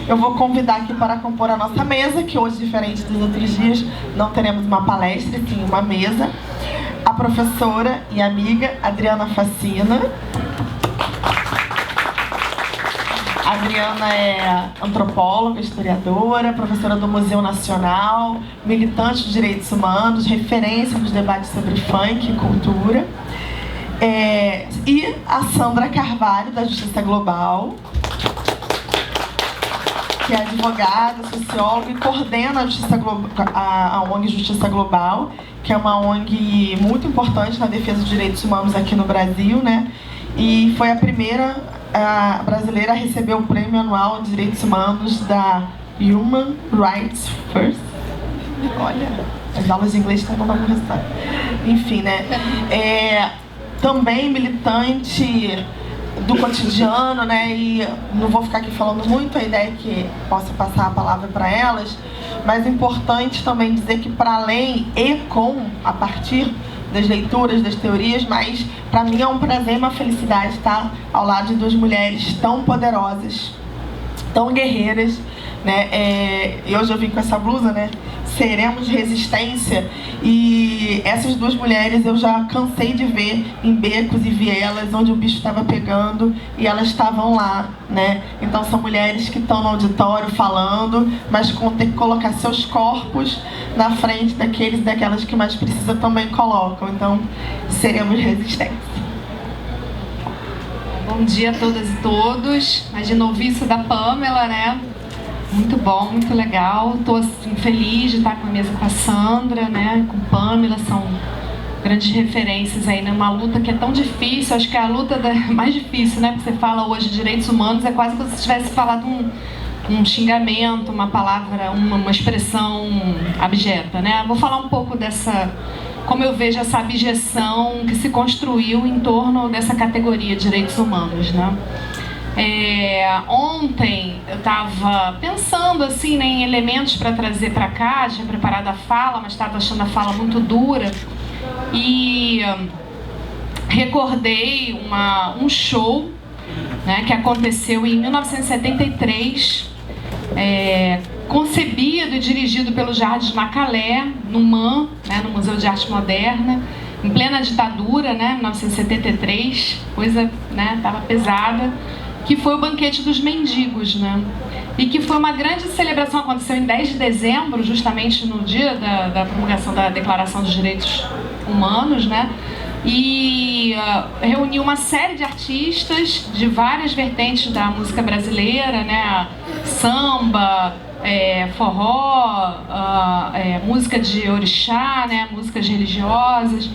Eu vou convidar aqui para compor a nossa mesa, que hoje, diferente dos outros dias, não teremos uma palestra, sim uma mesa. A professora e amiga Adriana Facina. A Adriana é antropóloga, historiadora, professora do Museu Nacional, militante de direitos humanos, referência nos debates sobre funk e cultura. E a Sandra Carvalho, da Justiça Global, que é advogada, socióloga e coordena a ONG Justiça Global, que é uma ONG muito importante na defesa dos direitos humanos aqui no Brasil, né? E foi a primeira brasileira a receber o Prêmio Anual de Direitos Humanos da Human Rights First. Olha, as aulas de inglês estão dando algum resultado. Enfim, né? Também militante do cotidiano, né? E não vou ficar aqui falando muito, a ideia é que possa passar a palavra para elas, mas é importante também dizer que para além e com, a partir das leituras, das teorias, mas para mim é um prazer e uma felicidade estar ao lado de duas mulheres tão poderosas, tão guerreiras, né? E hoje eu vim com essa blusa, né? Seremos resistência, e essas duas mulheres eu já cansei de ver em becos e vielas onde o bicho estava pegando e elas estavam lá, né? Então são mulheres que estão no auditório falando, mas tem que colocar seus corpos na frente daqueles e daquelas que mais precisam também colocam. Então seremos resistência. Bom dia a todas e todos. Imagina ouvir isso da Pamela, né? Muito bom, muito legal. Estou assim, feliz de estar com a mesa com a Sandra, né? Com Pamela, são grandes referências aí numa luta que é tão difícil. Acho que é a luta mais difícil, né? Porque você fala hoje de direitos humanos, é quase como se tivesse falado um xingamento, uma palavra, uma expressão abjeta, né? Vou falar um pouco como eu vejo essa abjeção que se construiu em torno dessa categoria de direitos humanos, né? Ontem eu estava pensando assim, né, em elementos para trazer para cá, tinha preparado a fala, mas estava achando a fala muito dura e recordei um show, né, que aconteceu em 1973, concebido e dirigido pelo Jardim Macalé, no MAM, né, no Museu de Arte Moderna, em plena ditadura, né, 1973, coisa, né, estava pesada, que foi o Banquete dos Mendigos, né? E que foi uma grande celebração, aconteceu em 10 de dezembro, justamente no dia da promulgação da Declaração dos Direitos Humanos, né? E reuniu uma série de artistas de várias vertentes da música brasileira, né? Samba, forró, música de orixá, né? Músicas religiosas,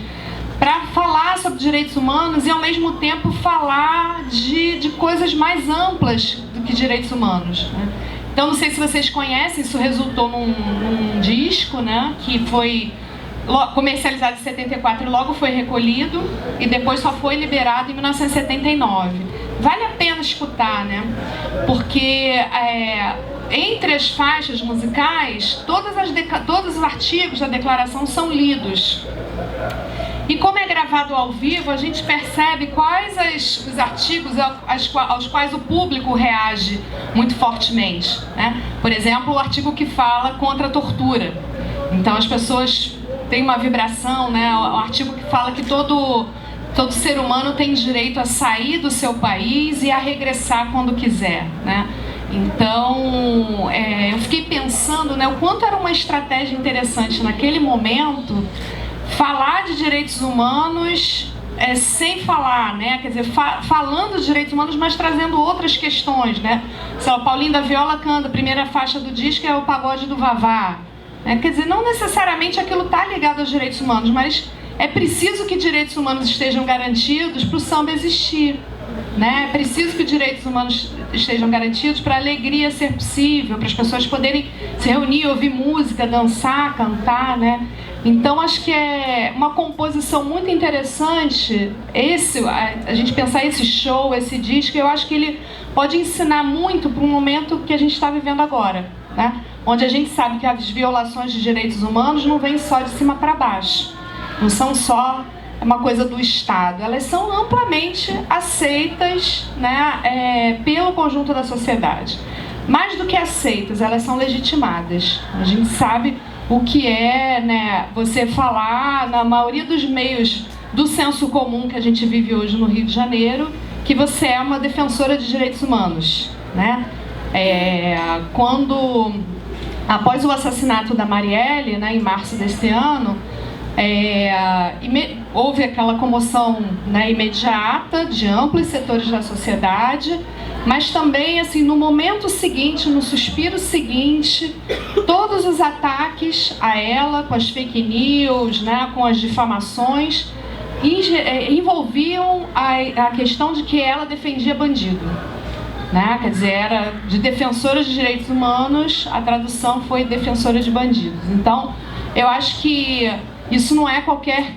para falar sobre direitos humanos e, ao mesmo tempo, falar de coisas mais amplas do que direitos humanos, né? Então, não sei se vocês conhecem, isso resultou num disco, né, que foi comercializado em 74 e logo foi recolhido, e depois só foi liberado em 1979. Vale a pena escutar, né? Porque entre as faixas musicais, todos os artigos da declaração são lidos. E como é gravado ao vivo, a gente percebe quais os artigos aos quais o público reage muito fortemente, né? Por exemplo, o artigo que fala contra a tortura. Então as pessoas têm uma vibração, né? O artigo que fala que todo ser humano tem direito a sair do seu país e a regressar quando quiser, né? Então, eu fiquei pensando, né, o quanto era uma estratégia interessante naquele momento falar de direitos humanos sem falar, né? Quer dizer, falando de direitos humanos, mas trazendo outras questões, né? O Paulinho da Viola canta, a primeira faixa do disco é o Pagode do Vavá, né? Quer dizer, não necessariamente aquilo está ligado aos direitos humanos, mas é preciso que direitos humanos estejam garantidos para o samba existir, né? É preciso que os direitos humanos estejam garantidos para a alegria ser possível, para as pessoas poderem se reunir, ouvir música, dançar, cantar, né? Então, acho que é uma composição muito interessante a gente pensar esse show, esse disco. Eu acho que ele pode ensinar muito para um momento que a gente está vivendo agora, né? Onde a gente sabe que as violações de direitos humanos não vêm só de cima para baixo, não são só uma coisa do Estado, elas são amplamente aceitas, né, pelo conjunto da sociedade. Mais do que aceitas, elas são legitimadas. A gente sabe o que é, né, você falar, na maioria dos meios do senso comum que a gente vive hoje no Rio de Janeiro, que você é uma defensora de direitos humanos, né? Após o assassinato da Marielle, né, em março deste ano, houve aquela comoção, né, imediata de amplos setores da sociedade, mas também, assim, no momento seguinte, no suspiro seguinte, todos os ataques a ela, com as fake news, né, com as difamações, envolviam a questão de que ela defendia bandido, né? Quer dizer, era de defensora de direitos humanos, a tradução foi defensora de bandidos. Então, eu acho que isso não é qualquer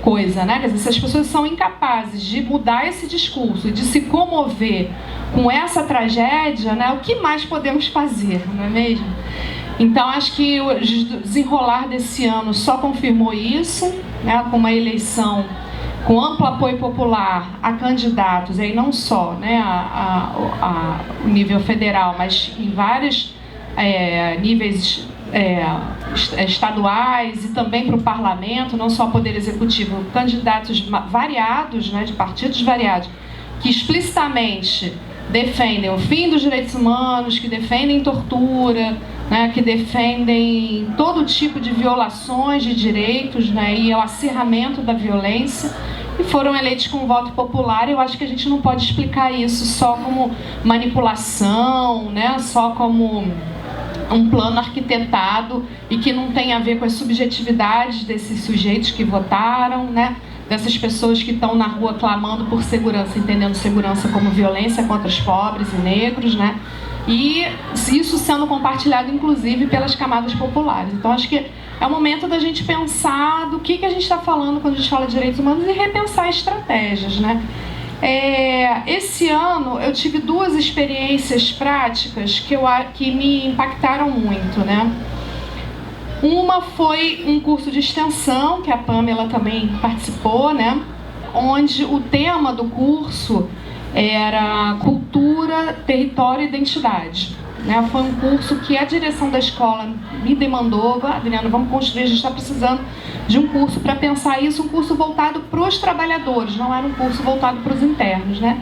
coisa, né? Quer dizer, se as pessoas são incapazes de mudar esse discurso, de se comover com essa tragédia, né? O que mais podemos fazer, não é mesmo? Então, acho que o desenrolar desse ano só confirmou isso, né? Com uma eleição com amplo apoio popular a candidatos, e aí não só, né, o nível federal, mas em vários níveis estaduais e também para o parlamento, não só poder executivo, candidatos variados, né, de partidos variados, que explicitamente defendem o fim dos direitos humanos, que defendem tortura, né, que defendem todo tipo de violações de direitos, né, e o acirramento da violência, e foram eleitos com voto popular. Eu acho que a gente não pode explicar isso só como manipulação, né, só como um plano arquitetado e que não tem a ver com as subjetividades desses sujeitos que votaram, né, dessas pessoas que estão na rua clamando por segurança, entendendo segurança como violência contra os pobres e negros, né? E isso sendo compartilhado, inclusive, pelas camadas populares. Então, acho que é o momento da gente pensar do que a gente está falando quando a gente fala de direitos humanos e repensar estratégias, né? Esse ano, eu tive duas experiências práticas que me impactaram muito, né? Uma foi um curso de extensão, que a Pamela também participou, né? Onde o tema do curso era cultura, território e identidade, né? Foi um curso que a direção da escola me demandou: Adriana, vamos construir, a gente está precisando de um curso para pensar isso, um curso voltado para os trabalhadores, não era um curso voltado para os internos, né?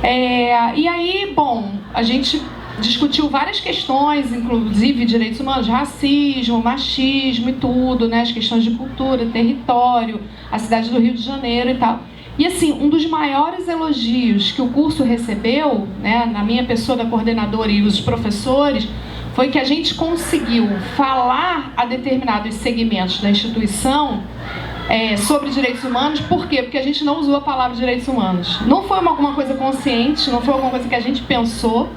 E aí, bom, a gente discutiu várias questões, inclusive direitos humanos, racismo, machismo e tudo, né? As questões de cultura, território, a cidade do Rio de Janeiro e tal. E assim, um dos maiores elogios que o curso recebeu, né, na minha pessoa da coordenadora e os professores, foi que a gente conseguiu falar a determinados segmentos da instituição sobre direitos humanos. Por quê? Porque a gente não usou a palavra direitos humanos. Não foi alguma coisa consciente, não foi alguma coisa que a gente pensou,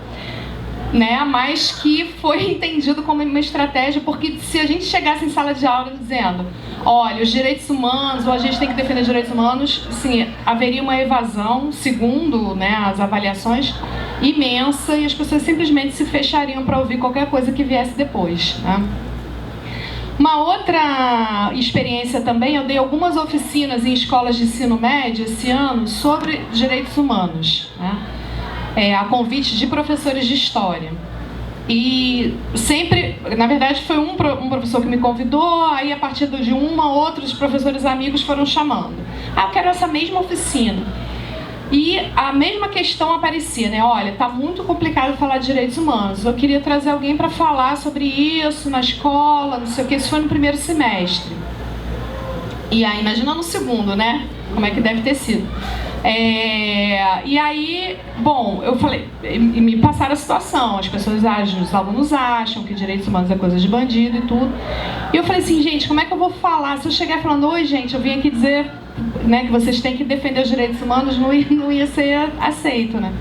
né, mas que foi entendido como uma estratégia, porque se a gente chegasse em sala de aula dizendo: olha, os direitos humanos, ou a gente tem que defender os direitos humanos, sim, haveria uma evasão, segundo, né, as avaliações, imensa, e as pessoas simplesmente se fechariam para ouvir qualquer coisa que viesse depois, né? Uma outra experiência também, eu dei algumas oficinas em escolas de ensino médio esse ano sobre direitos humanos, né? A convite de professores de história. E sempre, na verdade, foi um professor que me convidou, aí a partir de outros professores amigos foram chamando. Eu quero essa mesma oficina. E a mesma questão aparecia, né? Olha, tá muito complicado falar de direitos humanos. Eu queria trazer alguém para falar sobre isso na escola, não sei o que. Isso foi no primeiro semestre. E aí, imagina no segundo, né? como é que deve ter sido. E aí, bom, eu falei, e me passaram a situação, as pessoas acham, os alunos acham que direitos humanos é coisa de bandido e tudo. E eu falei assim, gente, como é que eu vou falar? Se eu chegar falando, oi gente, eu vim aqui dizer, né, que vocês têm que defender os direitos humanos, não ia ser aceito, né?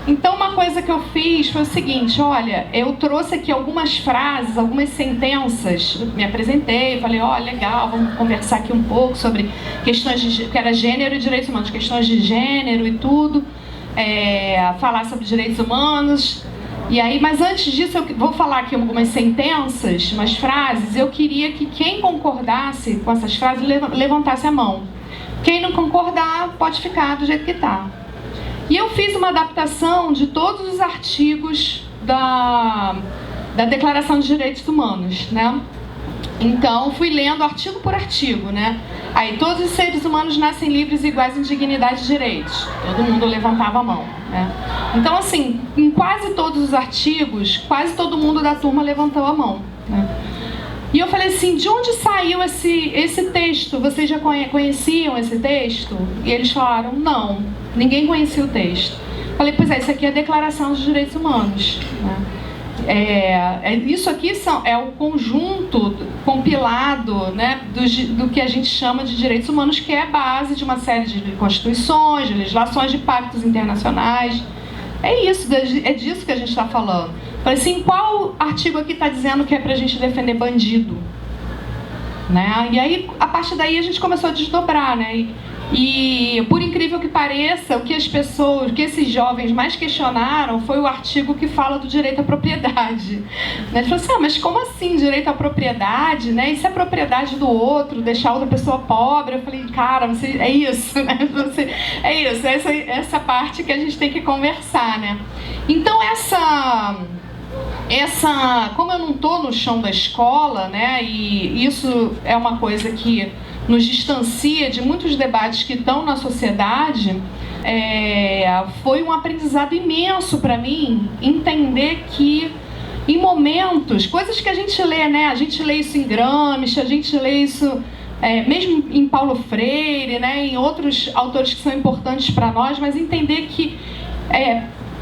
Então uma coisa que eu fiz foi o seguinte, olha, eu trouxe aqui algumas frases, algumas sentenças, me apresentei, falei, ó, legal, vamos conversar aqui um pouco sobre questões que era gênero e direitos humanos, questões de gênero e tudo, falar sobre direitos humanos. E aí, mas antes disso, eu vou falar aqui algumas sentenças, umas frases, eu queria que quem concordasse com essas frases levantasse a mão. Quem não concordar, pode ficar do jeito que está. E eu fiz uma adaptação de todos os artigos da Declaração de Direitos Humanos, né? Então, fui lendo artigo por artigo, né? Aí, todos os seres humanos nascem livres e iguais em dignidade e direitos. Todo mundo levantava a mão, né? Então, assim, em quase todos os artigos, quase todo mundo da turma levantou a mão, né? E eu falei assim, de onde saiu esse texto? Vocês já conheciam esse texto? E eles falaram, não, ninguém conhecia o texto. Falei, pois isso aqui é a Declaração dos Direitos Humanos, né? Isso aqui é o conjunto compilado, né, do que a gente chama de direitos humanos, que é a base de uma série de constituições, de legislações, de pactos internacionais. É isso, é disso que a gente está falando. Falei assim, qual artigo aqui está dizendo que é para a gente defender bandido? Né? E aí, a partir daí, a gente começou a desdobrar, né? E por incrível que pareça, o que esses jovens mais questionaram foi o artigo que fala do direito à propriedade. Né? Eles falaram assim, mas como assim direito à propriedade? Né? Isso é propriedade do outro, deixar outra pessoa pobre? Eu falei, cara, é isso, né? É isso, essa parte que a gente tem que conversar, né? Então como eu não estou no chão da escola, né, e isso é uma coisa que nos distancia de muitos debates que estão na sociedade, foi um aprendizado imenso para mim entender que em momentos, coisas que a gente lê, né, a gente lê isso em Gramsci, a gente lê isso mesmo em Paulo Freire, né, em outros autores que são importantes para nós, mas entender que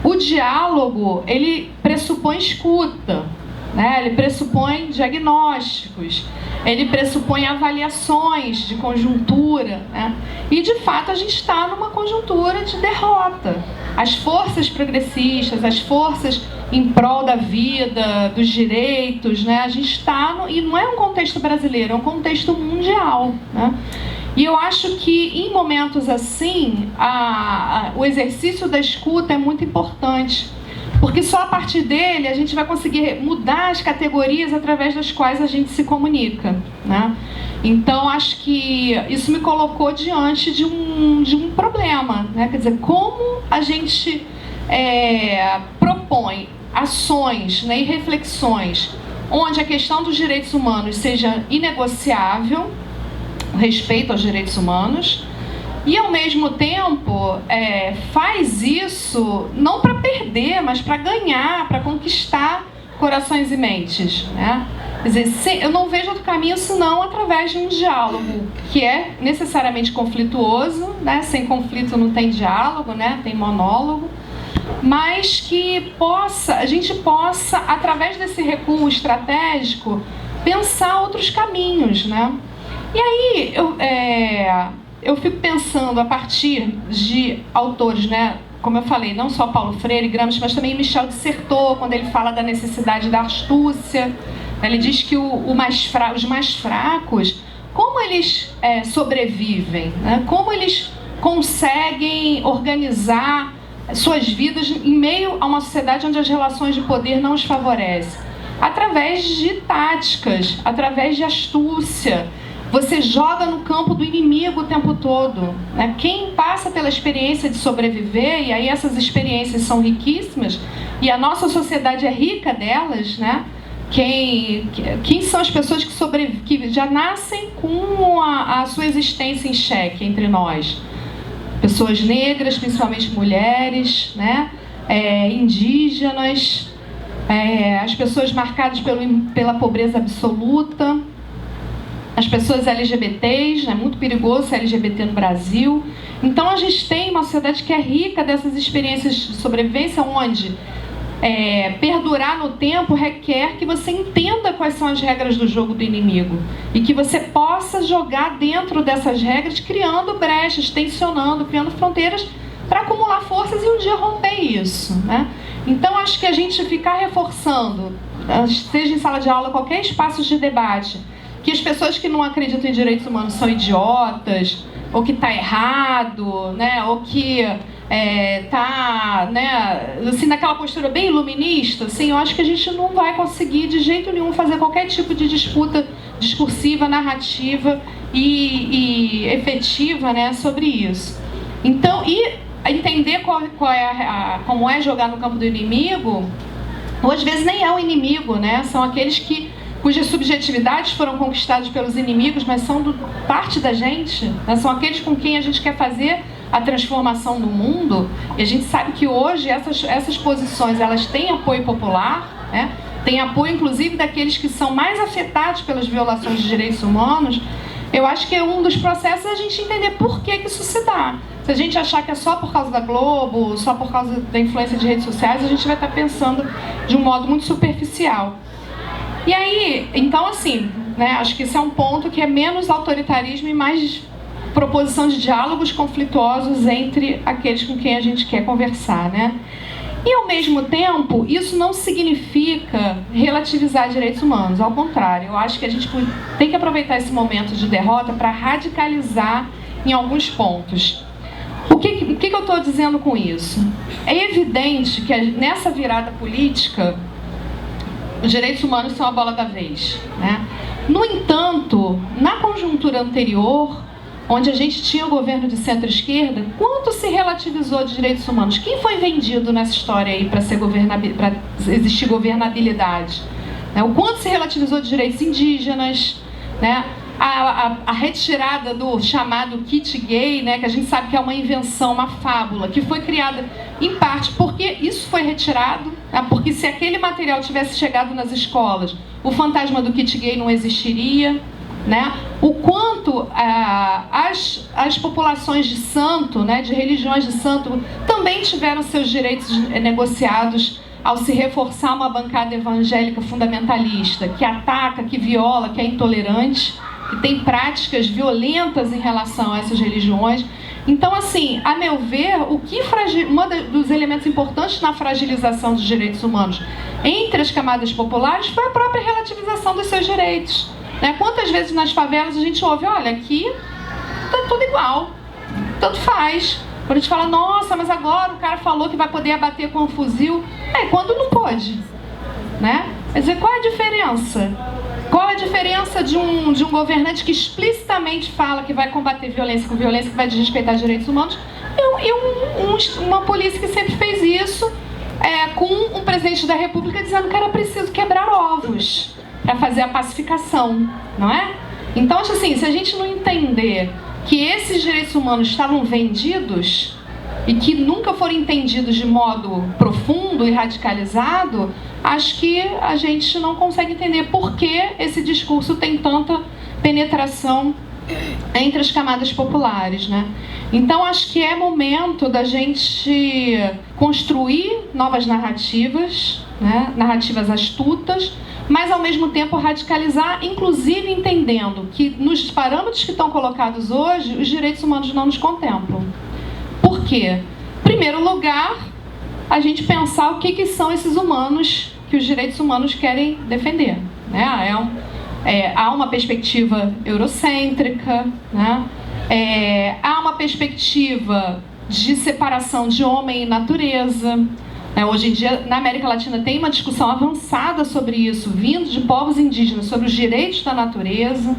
o diálogo, ele pressupõe escuta, né? Ele pressupõe diagnósticos, ele pressupõe avaliações de conjuntura, né? E, de fato, a gente está numa conjuntura de derrota. As forças progressistas, as forças em prol da vida, dos direitos, né? A gente está, e não é um contexto brasileiro, é um contexto mundial, né? E eu acho que em momentos assim, o exercício da escuta é muito importante, porque só a partir dele a gente vai conseguir mudar as categorias através das quais a gente se comunica, né? Então acho que isso me colocou diante de um problema, né? Quer dizer, como a gente propõe ações, né, e reflexões onde a questão dos direitos humanos seja inegociável, o respeito aos direitos humanos, e ao mesmo tempo faz isso não para perder, mas para ganhar, para conquistar corações e mentes, né? Quer dizer, eu não vejo outro caminho senão através de um diálogo que é necessariamente conflituoso, né? Sem conflito não tem diálogo, né? Tem monólogo, mas que a gente possa, através desse recuo estratégico, pensar outros caminhos, né? E aí eu fico pensando a partir de autores, né, como eu falei, não só Paulo Freire, Gramsci, mas também Michel de Certeau, quando ele fala da necessidade da astúcia. Ele diz que os mais fracos, como eles sobrevivem, né? Como eles conseguem organizar suas vidas em meio a uma sociedade onde as relações de poder não os favorecem? Através de táticas, através de astúcia. Você joga no campo do inimigo o tempo todo, né? Quem passa pela experiência de sobreviver, e aí essas experiências são riquíssimas, e a nossa sociedade é rica delas, né? Quem são as pessoas que já nascem com a sua existência em xeque entre nós? Pessoas negras, principalmente mulheres, né? Indígenas, as pessoas marcadas pela pobreza absoluta. as pessoas LGBTs, é muito perigoso ser LGBT no Brasil. Então a gente tem uma sociedade que é rica dessas experiências de sobrevivência, onde perdurar no tempo requer que você entenda quais são as regras do jogo do inimigo e que você possa jogar dentro dessas regras, criando brechas, tensionando, criando fronteiras para acumular forças e um dia romper isso, né? Então acho que a gente ficar reforçando, seja em sala de aula, qualquer espaço de debate, que as pessoas que não acreditam em direitos humanos são idiotas, ou que está errado, né? Ou que tá, né, assim, naquela postura bem iluminista, assim, eu acho que a gente não vai conseguir de jeito nenhum fazer qualquer tipo de disputa discursiva, narrativa e efetiva, né, sobre isso. Então, e entender como é jogar no campo do inimigo, ou às vezes nem é o inimigo, né, são aqueles cujas subjetividades foram conquistadas pelos inimigos, mas são parte da gente, né? São aqueles com quem a gente quer fazer a transformação do mundo, e a gente sabe que hoje essas posições, elas têm apoio popular, né? Tem apoio inclusive daqueles que são mais afetados pelas violações de direitos humanos. Eu acho que um dos processos é a gente entender por que isso se dá. Se a gente achar que é só por causa da Globo, só por causa da influência de redes sociais, a gente vai estar pensando de um modo muito superficial. E aí, então assim, né, acho que esse é um ponto que é menos autoritarismo e mais proposição de diálogos conflituosos entre aqueles com quem a gente quer conversar, né? E ao mesmo tempo, isso não significa relativizar direitos humanos, ao contrário, eu acho que a gente tem que aproveitar esse momento de derrota para radicalizar em alguns pontos. O que eu estou dizendo com isso? É evidente que nessa virada política, os direitos humanos são a bola da vez, né? No entanto, na conjuntura anterior, onde a gente tinha o governo de centro-esquerda, quanto se relativizou de direitos humanos? Quem foi vendido nessa história aí para existir governabilidade? O quanto se relativizou de direitos indígenas, né? A retirada do chamado kit gay, né, que a gente sabe que é uma invenção, uma fábula, que foi criada em parte porque isso foi retirado, né, porque se aquele material tivesse chegado nas escolas, o fantasma do kit gay não existiria, né? O quanto as populações de santo, né, de religiões de santo, também tiveram seus direitos negociados ao se reforçar uma bancada evangélica fundamentalista, que ataca, que viola, que é intolerante, que tem práticas violentas em relação a essas religiões. Então, assim, a meu ver, um dos elementos importantes na fragilização dos direitos humanos entre as camadas populares foi a própria relativização dos seus direitos. Né? Quantas vezes nas favelas a gente ouve, olha, aqui tá tudo igual, tanto faz. Quando a gente fala, nossa, mas agora o cara falou que vai poder abater com um fuzil. Quando não pode, né? Quer dizer, qual é a diferença? Qual a diferença de um governante que explicitamente fala que vai combater violência com violência, que vai desrespeitar direitos humanos, e uma polícia que sempre fez isso, com um presidente da República dizendo que era preciso quebrar ovos para fazer a pacificação, não é? Então, acho assim, se a gente não entender que esses direitos humanos estavam vendidos e que nunca foram entendidos de modo profundo e radicalizado, acho que a gente não consegue entender por que esse discurso tem tanta penetração entre as camadas populares, né? Então, acho que é momento da gente construir novas narrativas, né? Narrativas astutas, mas ao mesmo tempo radicalizar, inclusive entendendo que nos parâmetros que estão colocados hoje, os direitos humanos não nos contemplam. Por quê? Em primeiro lugar, a gente pensar o que são esses humanos que os direitos humanos querem defender, né? Há uma perspectiva eurocêntrica, né? Há uma perspectiva de separação de homem e natureza. Hoje em dia, na América Latina, tem uma discussão avançada sobre isso, vindo de povos indígenas, sobre os direitos da natureza.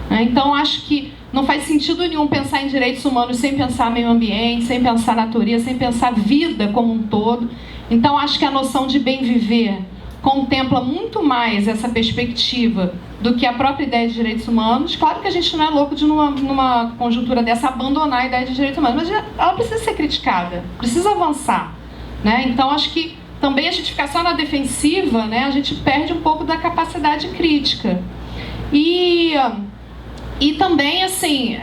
Então, acho que não faz sentido nenhum pensar em direitos humanos sem pensar meio ambiente, sem pensar natureza, sem pensar vida como um todo. Então, acho que a noção de bem viver contempla muito mais essa perspectiva do que a própria ideia de direitos humanos. Claro que a gente não é louco de, numa conjuntura dessa, abandonar a ideia de direitos humanos, mas ela precisa ser criticada, precisa avançar, né? Então, acho que também a gente ficar só na defensiva, né, a gente perde um pouco da capacidade crítica. E E também, assim,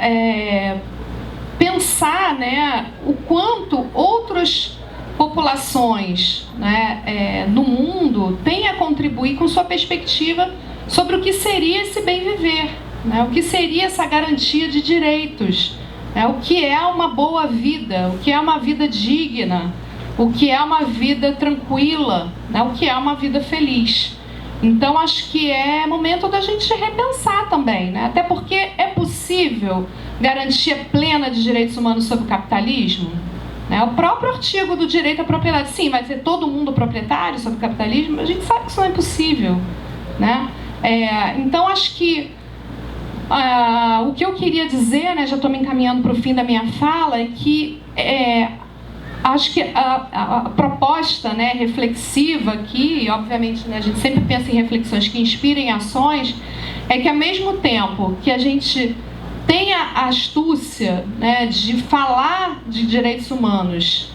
pensar, né, o quanto outras populações, né, no mundo têm a contribuir com sua perspectiva sobre o que seria esse bem viver, né, o que seria essa garantia de direitos, né, o que é uma boa vida, o que é uma vida digna, o que é uma vida tranquila, né, o que é uma vida feliz. Então, acho que é momento da gente repensar também, né? Até porque é possível garantia plena de direitos humanos sobre o capitalismo? Né? O próprio artigo do direito à propriedade, sim, vai ser todo mundo proprietário sobre o capitalismo? A gente sabe que isso não é possível, né? Então, acho que o que eu queria dizer, né, já estou me encaminhando para o fim da minha fala, é que acho que a proposta, né, reflexiva aqui, e obviamente, né, a gente sempre pensa em reflexões que inspirem ações, é que ao mesmo tempo que a gente tenha a astúcia, né, de falar de direitos humanos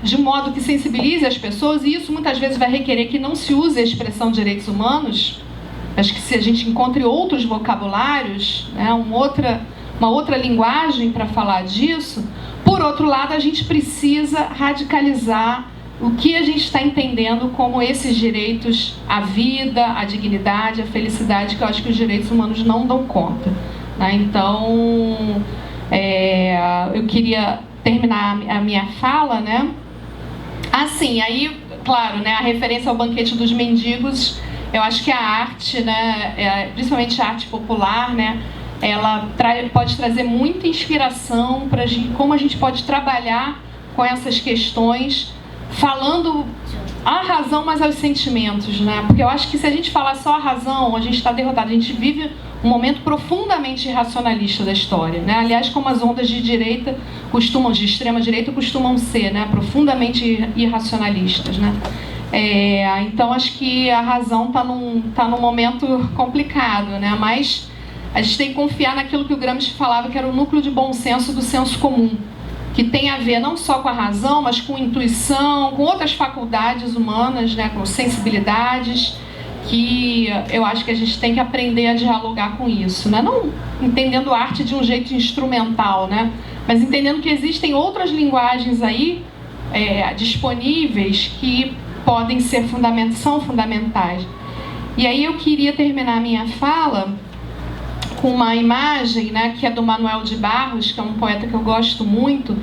de modo que sensibilize as pessoas, e isso muitas vezes vai requerer que não se use a expressão direitos humanos. Acho que se a gente encontre outros vocabulários, né, uma outra linguagem para falar disso. Por outro lado, a gente precisa radicalizar o que a gente está entendendo como esses direitos à vida, à dignidade, à felicidade, que eu acho que os direitos humanos não dão conta, né? Então, eu queria terminar a minha fala, né? Assim, aí, claro, né, a referência ao banquete dos mendigos, eu acho que a arte, né, principalmente a arte popular, né, ela pode trazer muita inspiração para como a gente pode trabalhar com essas questões, falando a razão, mas aos sentimentos, né? Porque eu acho que se a gente falar só a razão, a gente está derrotado. A gente vive um momento profundamente irracionalista da história, né? Aliás, como as ondas de direita de extrema direita costumam ser, né? Profundamente irracionalistas, né? Então acho que a razão está num momento complicado, né? Mas a gente tem que confiar naquilo que o Gramsci falava, que era o núcleo de bom senso do senso comum, que tem a ver não só com a razão, mas com intuição, com outras faculdades humanas, né, com sensibilidades, que eu acho que a gente tem que aprender a dialogar com isso, né? Não entendendo a arte de um jeito instrumental, né, mas entendendo que existem outras linguagens aí disponíveis que podem ser são fundamentais. E aí eu queria terminar a minha fala com uma imagem, né, que é do Manuel de Barros, que é um poeta que eu gosto muito,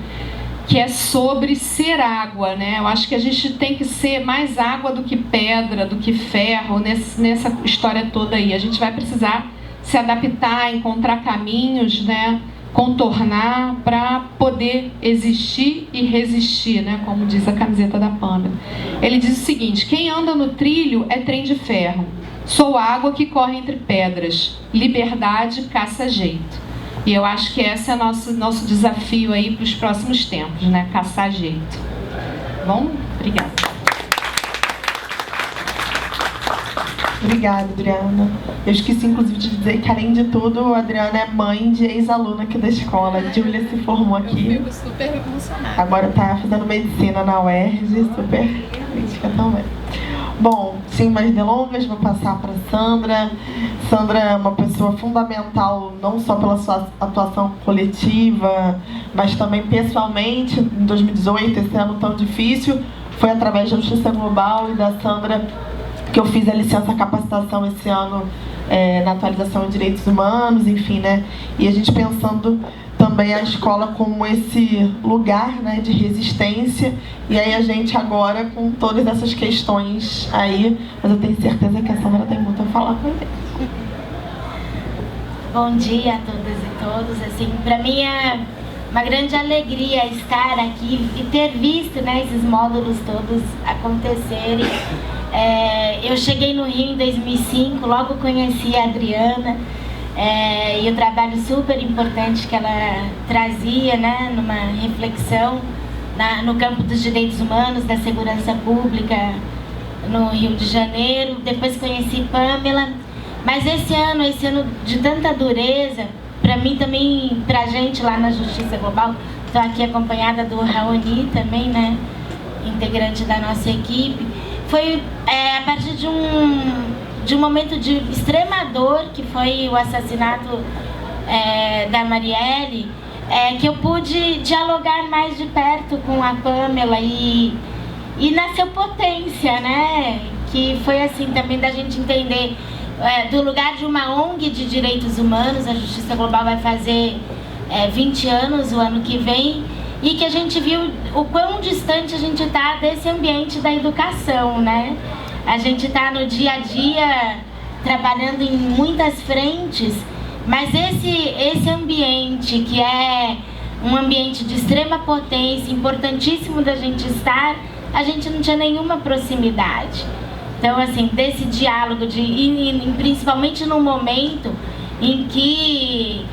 que é sobre ser água, né? Eu acho que a gente tem que ser mais água do que pedra, do que ferro, nessa história toda aí. A gente vai precisar se adaptar, encontrar caminhos, né, contornar para poder existir e resistir, né, como diz a camiseta da Pâmela. Ele diz o seguinte: quem anda no trilho é trem de ferro. Sou água que corre entre pedras. Liberdade caça jeito. E eu acho que esse é nosso desafio aí para os próximos tempos, né? Caçar jeito. Bom? Obrigada. Obrigada, Adriana. Eu esqueci, inclusive, de dizer que, além de tudo, a Adriana é mãe de ex-aluna aqui da escola. A Júlia se formou aqui. Eu fico super emocionada. Agora está fazendo medicina na UERJ, super crítica também. Bom, sem mais delongas, vou passar para Sandra. Sandra é uma pessoa fundamental, não só pela sua atuação coletiva, mas também pessoalmente. Em 2018, esse ano tão difícil, foi através da Justiça Global e da Sandra que eu fiz a licença capacitação esse ano na atualização de direitos humanos, enfim, né? E a gente pensando também a escola como esse lugar, né, de resistência, e aí a gente agora com todas essas questões aí, mas eu tenho certeza que a Sandra tem muito a falar com ele. Bom dia a todas e todos. Assim, para mim é uma grande alegria estar aqui e ter visto, né, esses módulos todos acontecerem. Eu cheguei no Rio em 2005, logo conheci a Adriana, e o trabalho super importante que ela trazia, né, numa reflexão no campo dos direitos humanos, da segurança pública no Rio de Janeiro. Depois conheci Pâmela, mas esse ano de tanta dureza, para mim também, pra gente lá na Justiça Global, estou aqui acompanhada do Raoni também, né, integrante da nossa equipe. Foi a partir de de um momento de extrema dor, que foi o assassinato da Marielle, que eu pude dialogar mais de perto com a Pamela e nasceu Potência, né? Que foi assim também da gente entender do lugar de uma ONG de direitos humanos. A Justiça Global vai fazer 20 anos o ano que vem, e que a gente viu o quão distante a gente está desse ambiente da educação, né? A gente está no dia a dia trabalhando em muitas frentes, mas esse ambiente que é um ambiente de extrema potência, importantíssimo da gente estar, a gente não tinha nenhuma proximidade. Então, assim, desse diálogo, principalmente num momento em que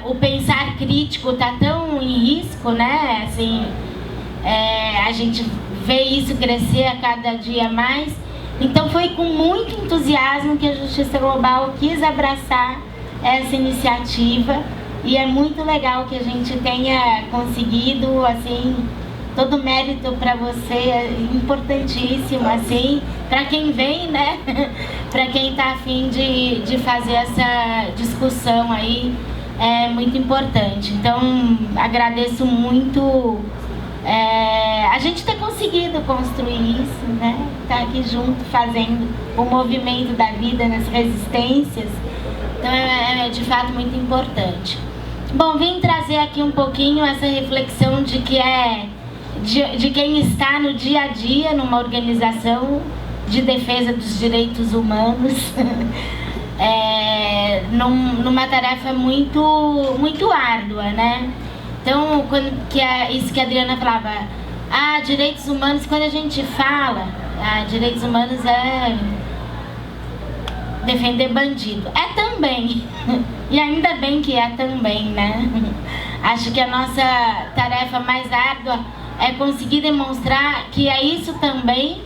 o pensar crítico está tão em risco, né? Assim, a gente vê isso crescer a cada dia mais. Então, foi com muito entusiasmo que a Justiça Global quis abraçar essa iniciativa, e é muito legal que a gente tenha conseguido, assim, todo mérito para você, é importantíssimo, assim, para quem vem, né? Para quem está a fim de fazer essa discussão aí, é muito importante. Então, agradeço muito a gente ter conseguido construir isso, né? Estar aqui junto, fazendo o movimento da vida nas resistências. Então, é de fato muito importante. Bom, vim trazer aqui um pouquinho essa reflexão de quem está no dia a dia numa organização de defesa dos direitos humanos, numa tarefa muito árdua, né? Então, isso que a Adriana falava, direitos humanos, quando a gente fala, direitos humanos é defender bandido. É também, e ainda bem que é também, né? Acho que a nossa tarefa mais árdua é conseguir demonstrar que é isso também,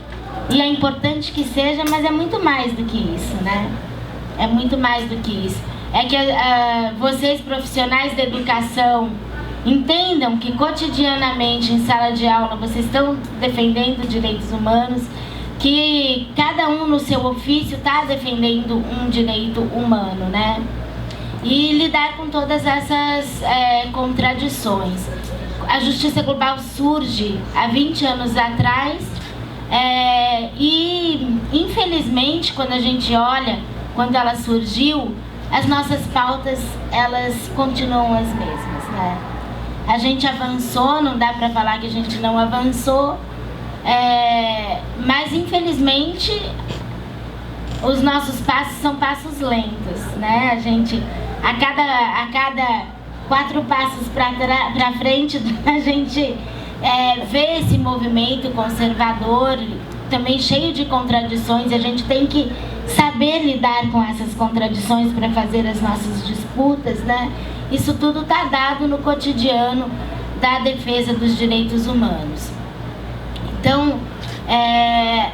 e é importante que seja, mas é muito mais do que isso, né? É muito mais do que isso. É que vocês, profissionais da educação, entendam que cotidianamente em sala de aula vocês estão defendendo direitos humanos, que cada um no seu ofício está defendendo um direito humano, né? E lidar com todas essas contradições. A Justiça Global surge há 20 anos atrás, e infelizmente quando a gente olha, quando ela surgiu, as nossas pautas, elas continuam as mesmas, né? A gente avançou, não dá para falar que a gente não avançou, mas infelizmente os nossos passos são passos lentos, né? A gente, a cada 4 passos para frente, a gente vê esse movimento conservador também cheio de contradições, e a gente tem que saber lidar com essas contradições para fazer as nossas disputas, né? Isso tudo está dado no cotidiano da defesa dos direitos humanos. Então,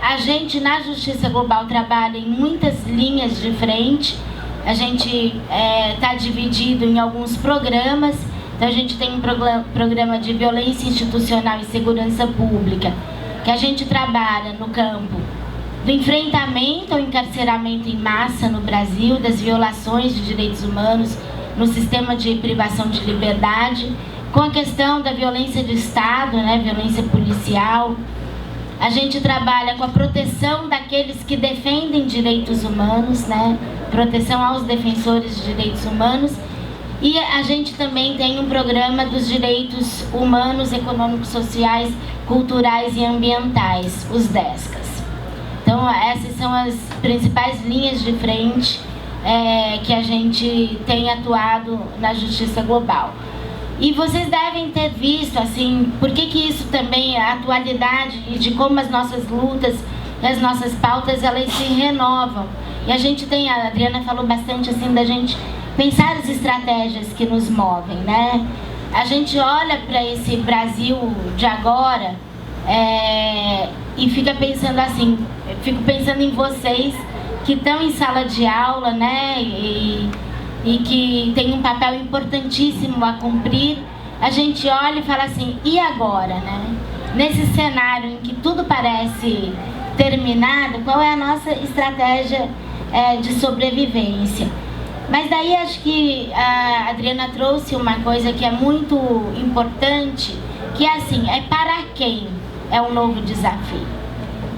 a gente na Justiça Global trabalha em muitas linhas de frente. A gente está dividido em alguns programas. Então, a gente tem um programa de violência institucional e segurança pública, que a gente trabalha no campo do enfrentamento ao encarceramento em massa no Brasil, das violações de direitos humanos no sistema de privação de liberdade, com a questão da violência de Estado, né, violência policial. A gente trabalha com a proteção daqueles que defendem direitos humanos, né, proteção aos defensores de direitos humanos. E a gente também tem um programa dos direitos humanos, econômicos, sociais, culturais e ambientais, os DESCAS. Então, essas são as principais linhas de frente que a gente tem atuado na Justiça Global. E vocês devem ter visto, assim, por que isso também, a atualidade e de como as nossas lutas e as nossas pautas, elas se renovam. E a gente tem, a Adriana falou bastante, assim, da gente pensar as estratégias que nos movem, né? A gente olha para esse Brasil de agora e fica pensando assim, fico pensando em vocês que estão em sala de aula, né? E que tem um papel importantíssimo a cumprir. A gente olha e fala assim, e agora, né? Nesse cenário em que tudo parece terminado, qual é a nossa estratégia de sobrevivência. Mas daí acho que a Adriana trouxe uma coisa que é muito importante, que é assim, é para quem é um novo desafio,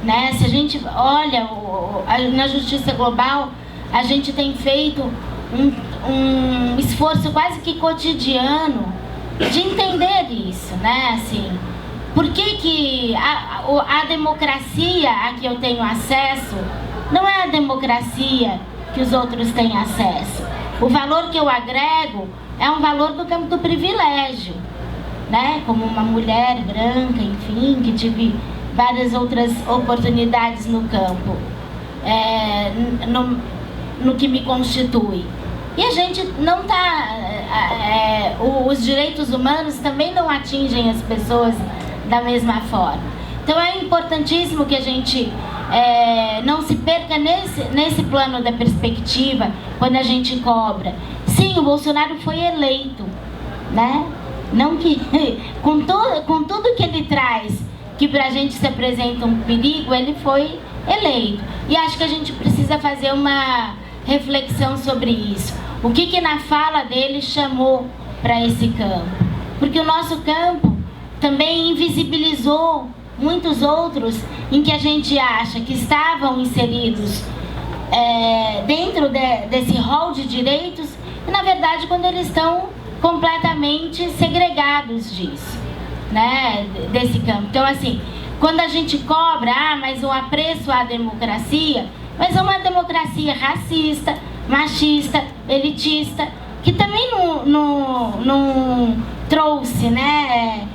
né? Se a gente olha na justiça global, a gente tem feito um esforço quase que cotidiano de entender isso, né? Assim, por que a democracia a que eu tenho acesso não é a democracia que os outros têm acesso? O valor que eu agrego é um valor do campo do privilégio, né? Como uma mulher branca, enfim, que tive várias outras oportunidades no campo, no que me constitui. E a gente não está... os direitos humanos também não atingem as pessoas da mesma forma. Então é importantíssimo que a gente não se perca nesse plano da perspectiva quando a gente cobra. Sim, o Bolsonaro foi eleito, né? Não que, com tudo que ele traz, que pra gente se apresenta um perigo, ele foi eleito. E acho que a gente precisa fazer uma reflexão sobre isso. O que na fala dele chamou para esse campo? Porque o nosso campo também invisibilizou muitos outros em que a gente acha que estavam inseridos dentro desse rol de direitos, e na verdade quando eles estão completamente segregados disso, né, desse campo. Então assim, quando a gente cobra, mas o apreço à democracia, mas é uma democracia racista, machista, elitista, que também não trouxe, né,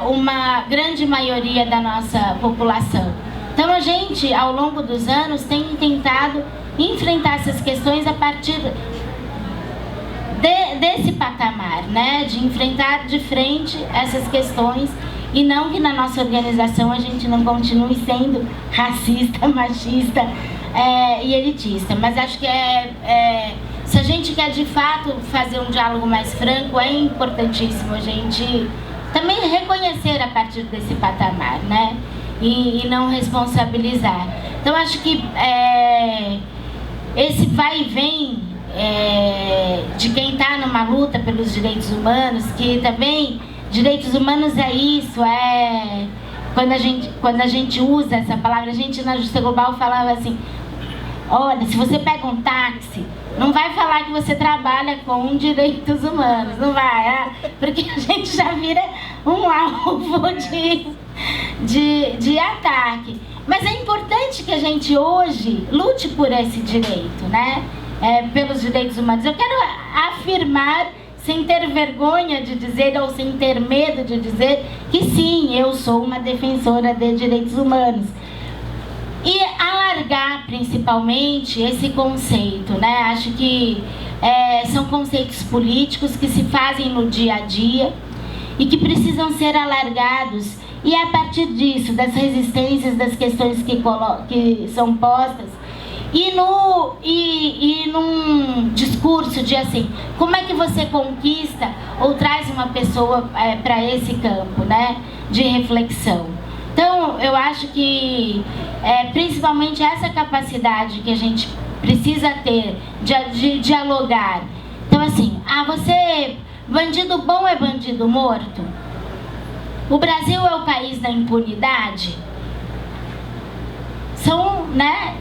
uma grande maioria da nossa população. Então a gente, ao longo dos anos, tem tentado enfrentar essas questões a partir desse patamar, né, de enfrentar de frente essas questões, e não que na nossa organização a gente não continue sendo racista, machista e elitista. Mas acho que se a gente quer de fato fazer um diálogo mais franco, é importantíssimo a gente também reconhecer a partir desse patamar, né? E não responsabilizar. Então acho que esse vai e vem de quem está numa luta pelos direitos humanos, que também direitos humanos é isso, quando a gente usa essa palavra, a gente na Justiça Global falava assim, olha, se você pega um táxi, não vai falar que você trabalha com direitos humanos, não vai, porque a gente já vira um alvo de ataque. Mas é importante que a gente hoje lute por esse direito, né? Pelos direitos humanos. Eu quero afirmar, sem ter vergonha de dizer ou sem ter medo de dizer, que sim, eu sou uma defensora de direitos humanos. E alargar, principalmente, esse conceito, né? Acho que são conceitos políticos que se fazem no dia a dia e que precisam ser alargados. E a partir disso, das resistências, das questões que são postas, e num discurso de assim, como é que você conquista ou traz uma pessoa para esse campo, né, de reflexão. Então, eu acho que principalmente essa capacidade que a gente precisa ter de dialogar. Então, assim, você, bandido bom é bandido morto? O Brasil é o país da impunidade? São, né,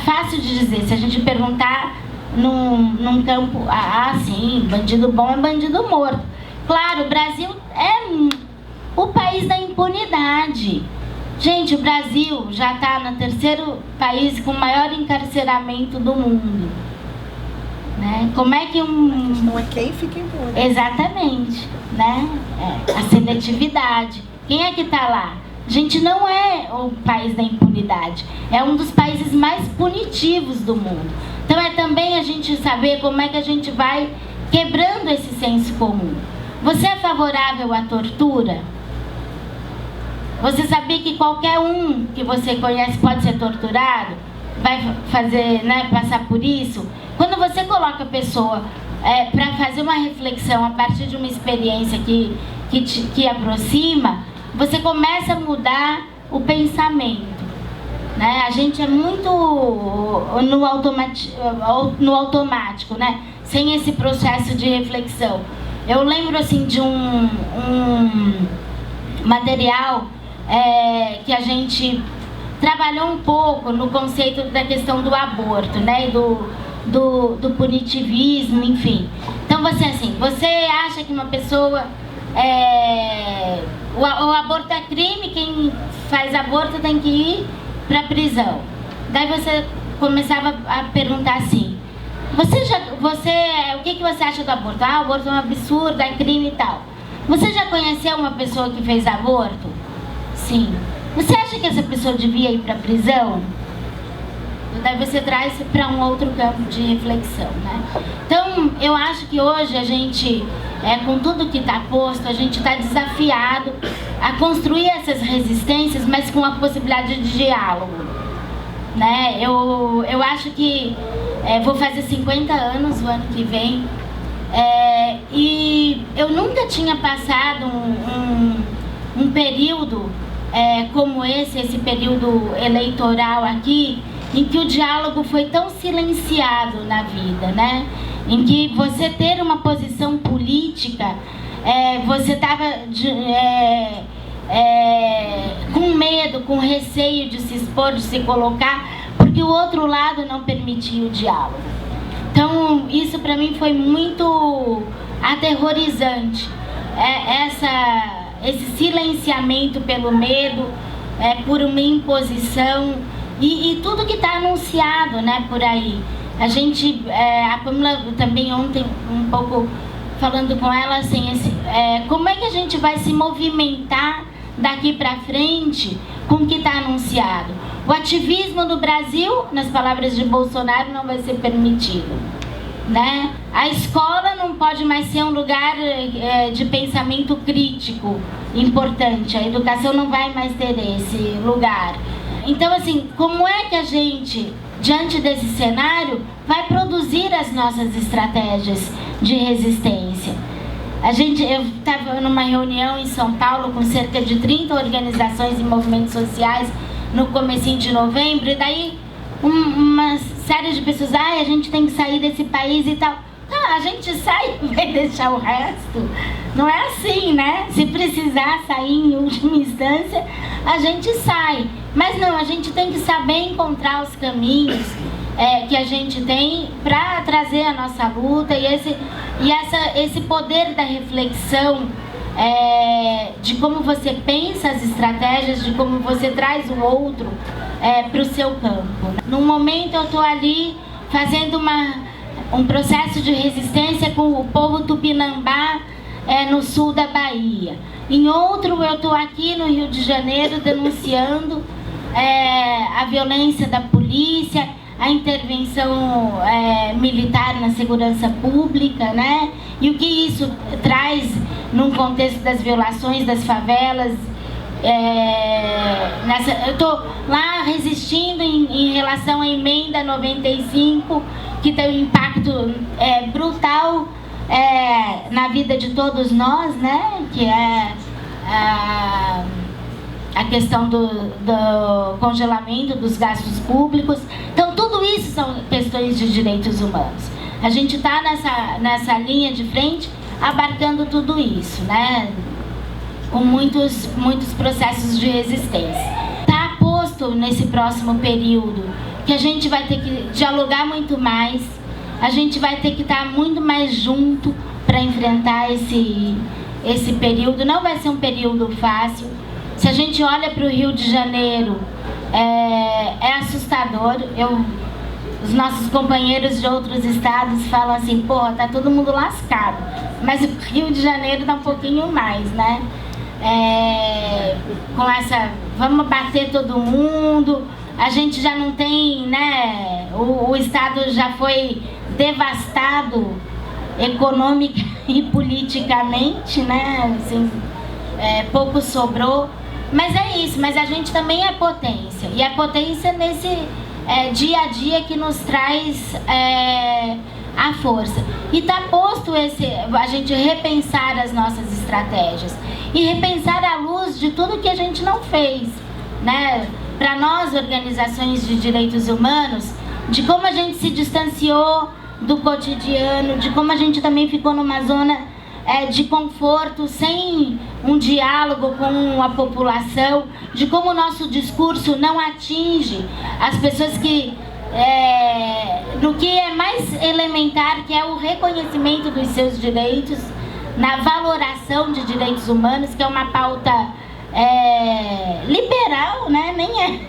fácil de dizer. Se a gente perguntar num campo, sim, bandido bom é bandido morto. Claro, o Brasil é o país da impunidade. Gente, o Brasil já está no terceiro país com o maior encarceramento do mundo, né? Como é que não é quem fica impune. Exatamente, né? A seletividade. Quem é que está lá? A gente não é o país da impunidade. É um dos países mais punitivos do mundo. Então é também a gente saber como é que a gente vai quebrando esse senso comum. Você é favorável à tortura? Você sabia que qualquer um que você conhece pode ser torturado? Vai fazer, né, passar por isso? Quando você coloca a pessoa para fazer uma reflexão a partir de uma experiência que aproxima, você começa a mudar o pensamento. né? A gente é muito no automático, né? Sem esse processo de reflexão. Eu lembro assim de um material que a gente trabalhou um pouco no conceito da questão do aborto, né? Do punitivismo, enfim. Então você acha que uma pessoa o aborto é crime, quem faz aborto tem que ir para prisão. Daí você começava a perguntar assim: o que você acha do aborto? Ah, o aborto é um absurdo, é crime e tal. Você já conheceu uma pessoa que fez aborto? Sim. Você acha que essa pessoa devia ir para a prisão? Daí você traz para um outro campo de reflexão, né? Então, eu acho que hoje a gente, com tudo que está posto, a gente está desafiado a construir essas resistências, mas com a possibilidade de diálogo, né? Eu acho que vou fazer 50 anos o ano que vem, e eu nunca tinha passado um período como esse período eleitoral aqui, em que o diálogo foi tão silenciado na vida, né? Em que você ter uma posição política, você estava com medo, com receio de se expor, de se colocar, porque o outro lado não permitia o diálogo. Então, isso para mim foi muito aterrorizante, esse silenciamento pelo medo, por uma imposição, e tudo que está anunciado, né, por aí. A Pamela também ontem, um pouco falando com ela, assim, como é que a gente vai se movimentar daqui para frente com o que está anunciado? O ativismo no Brasil, nas palavras de Bolsonaro, não vai ser permitido, né? A escola não pode mais ser um lugar de pensamento crítico importante. A educação não vai mais ter esse lugar. Então, assim, como é que a gente, diante desse cenário, vai produzir as nossas estratégias de resistência? Eu estava numa reunião em São Paulo com cerca de 30 organizações e movimentos sociais no comecinho de novembro, e daí uma série de pessoas, a gente tem que sair desse país e tal. A gente sai e vai deixar o resto. Não é assim, né? Se precisar sair em última instância, a gente sai. Mas não, a gente tem que saber encontrar os caminhos que a gente tem para trazer a nossa luta e esse poder da reflexão, de como você pensa as estratégias, de como você traz o outro para o seu campo. Num momento eu estou ali fazendo um processo de resistência com o povo tupinambá no sul da Bahia. Em outro, eu estou aqui no Rio de Janeiro denunciando a violência da polícia, a intervenção militar na segurança pública, né? E o que isso traz num contexto das violações das favelas. Eu estou lá resistindo em relação à emenda 95, que tem um impacto brutal na vida de todos nós, né? Que é a questão do congelamento dos gastos públicos. Então, tudo isso são questões de direitos humanos. A gente está nessa linha de frente, abarcando tudo isso, né? Com muitos processos de resistência. Está posto nesse próximo período que a gente vai ter que dialogar muito mais, a gente vai ter que estar muito mais junto para enfrentar esse período. Não vai ser um período fácil. Se a gente olha para o Rio de Janeiro, é assustador. Os nossos companheiros de outros estados falam assim, tá todo mundo lascado. Mas o Rio de Janeiro dá um pouquinho mais, né? Com essa, vamos bater todo mundo, a gente já não tem, né? O estado já foi devastado econômica e politicamente, né? Assim, pouco sobrou. Mas é isso, mas a gente também é potência. E a potência nesse dia a dia que nos traz a força. E está posto a gente repensar as nossas estratégias. E repensar à luz de tudo que a gente não fez, né? para nós, organizações de direitos humanos, de como a gente se distanciou do cotidiano, de como a gente também ficou numa zona de conforto, sem um diálogo com a população, de como o nosso discurso não atinge as pessoas que, no que é mais elementar, que é o reconhecimento dos seus direitos, na valoração de direitos humanos, que é uma pauta liberal, né? Nem é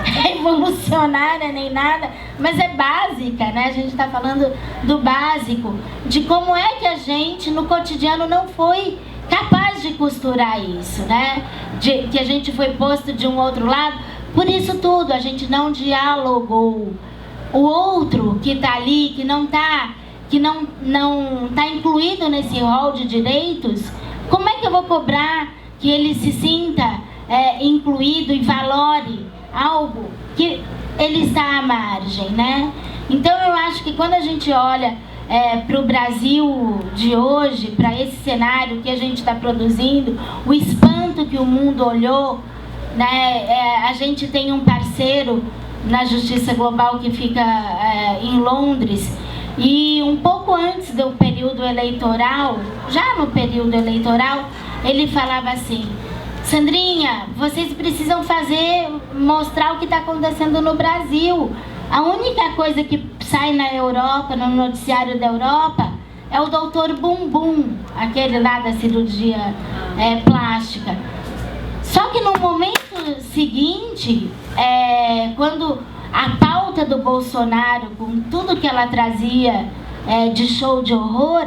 revolucionária nem nada, mas é básica, né? A gente está falando do básico, de como é que a gente no cotidiano não foi capaz de costurar isso, né? Que a gente foi posto de um outro lado. Por isso tudo, a gente não dialogou. O outro que está ali, que não está incluído nesse rol de direitos, como é que eu vou cobrar que ele se sinta incluído e valore algo que ele está à margem, né? Então eu acho que quando a gente olha para o Brasil de hoje, para esse cenário que a gente está produzindo, o espanto que o mundo olhou, né? A gente tem um parceiro na Justiça Global que fica em Londres, e um pouco antes do período eleitoral, já no período eleitoral, ele falava assim: Sandrinha, vocês precisam mostrar o que está acontecendo no Brasil. A única coisa que sai na Europa, no noticiário da Europa, é o doutor Bumbum, aquele lá da cirurgia plástica. Só que no momento seguinte, quando a pauta do Bolsonaro, com tudo que ela trazia de show de horror,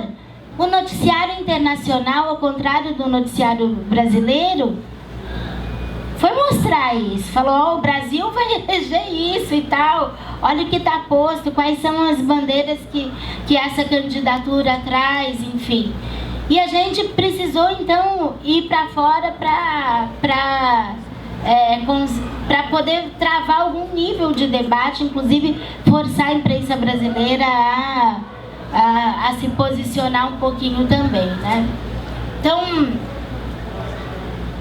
o noticiário internacional, ao contrário do noticiário brasileiro, foi mostrar isso. Falou: o Brasil vai eleger isso e tal. Olha o que está posto, quais são as bandeiras que essa candidatura traz, enfim. E a gente precisou, então, ir para fora para poder travar algum nível de debate, inclusive forçar a imprensa brasileira a se posicionar um pouquinho também, né? Então,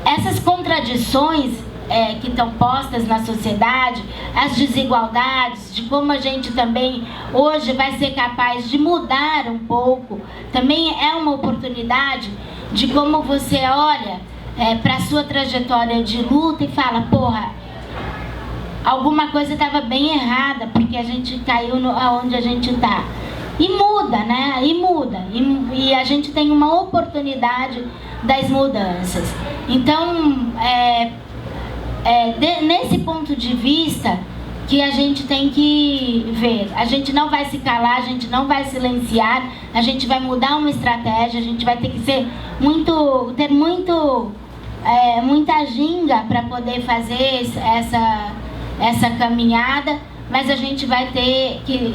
essas contradições que estão postas na sociedade, as desigualdades, de como a gente também hoje vai ser capaz de mudar um pouco, também é uma oportunidade de como você olha para a sua trajetória de luta e fala: porra, alguma coisa estava bem errada, porque a gente caiu aonde a gente está. E muda, né? E muda. E a gente tem uma oportunidade das mudanças. Então, nesse ponto de vista que a gente tem que ver. A gente não vai se calar, a gente não vai silenciar, a gente vai mudar uma estratégia, a gente vai ter que ter muita ginga para poder fazer essa caminhada. Mas a gente vai ter que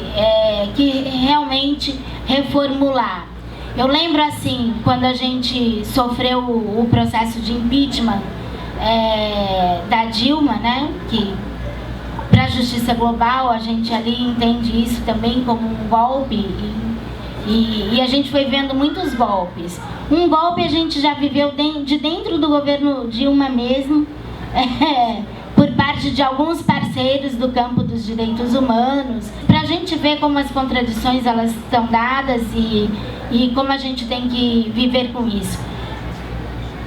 realmente reformular. Eu lembro assim, quando a gente sofreu o processo de impeachment da Dilma, né, que para a Justiça Global a gente ali entende isso também como um golpe, e a gente foi vendo muitos golpes. Um golpe a gente já viveu de dentro do governo Dilma mesmo, por parte de alguns parceiros do campo dos direitos humanos, para a gente ver como as contradições elas estão dadas e como a gente tem que viver com isso.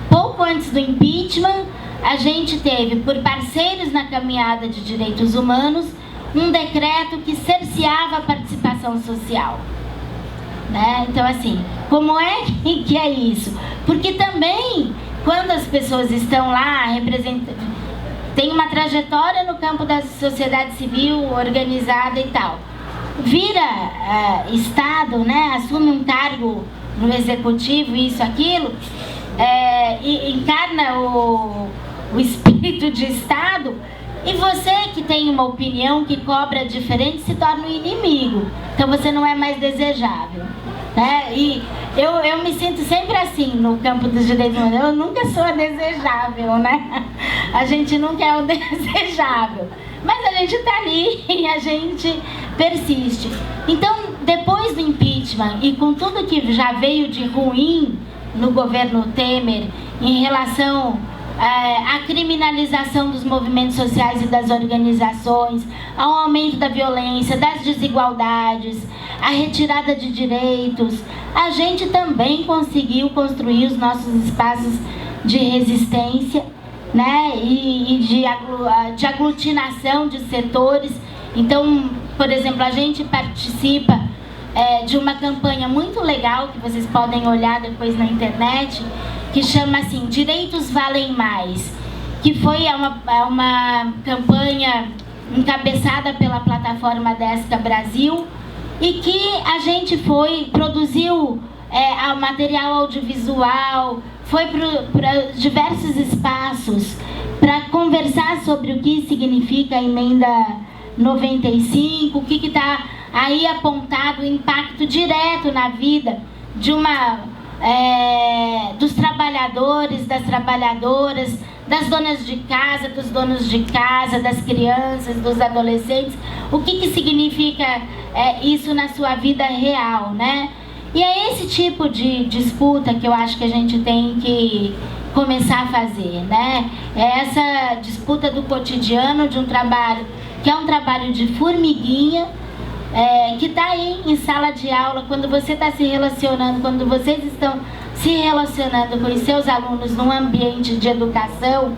Pouco antes do impeachment, a gente teve, por parceiros na caminhada de direitos humanos, um decreto que cerceava a participação social. Né? Então, assim, como é que é isso? Porque também, quando as pessoas estão lá representando, tem uma trajetória no campo da sociedade civil organizada e tal, vira Estado, né, assume um cargo no executivo, isso, aquilo, e encarna o espírito de Estado, e você que tem uma opinião que cobra diferente se torna um inimigo, então você não é mais desejável. Né? E eu me sinto sempre assim no campo dos direitos humanos. Eu nunca sou a desejável, né? A gente nunca é o desejável, mas a gente está ali e a gente persiste. Então, depois do impeachment e com tudo que já veio de ruim no governo Temer em relação a criminalização dos movimentos sociais e das organizações, ao aumento da violência, das desigualdades, a retirada de direitos, a gente também conseguiu construir os nossos espaços de resistência, né, e de aglutinação de setores. Então, por exemplo, a gente participa de uma campanha muito legal, que vocês podem olhar depois na internet, que chama assim, Direitos Valem Mais, que foi uma campanha encabeçada pela plataforma Desca Brasil, e que a gente produziu material audiovisual, foi para diversos espaços para conversar sobre o que significa a emenda 95, o que está aí apontado, o impacto direto na vida dos trabalhadores, das trabalhadoras, das donas de casa, dos donos de casa, das crianças, dos adolescentes, o que significa isso na sua vida real, né? E é esse tipo de disputa que eu acho que a gente tem que começar a fazer, né? É essa disputa do cotidiano de um trabalho que é um trabalho de formiguinha, que está aí em sala de aula, quando você está se relacionando, quando vocês estão se relacionando com os seus alunos num ambiente de educação,